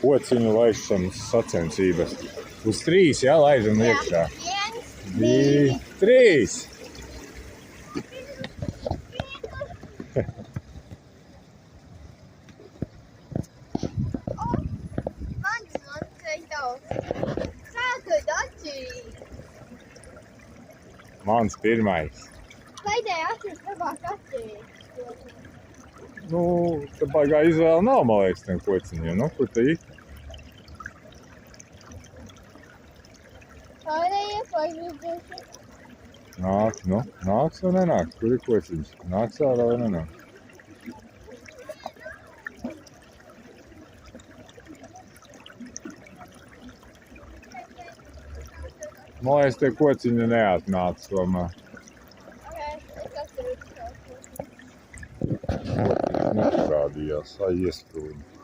Kociņu laišanas sacensības. Uz 3, jā, laižam iekšā. 1, 2, 3! Mans pirmais. Pēdējā atceries labāk atceries. Nu, tā baigā izvēle nav, man liekas, tiem kociņiem. Nu, kur te ir? Pārējie pagribējuši. Nāk, nu, nāks vai nenāks? Kur ir kociņš? Nāks ārā vai nenāks? Man liekas, tie kociņi neatnāca tomēr. Tas ir Kociņš neparādījās, iesprūda.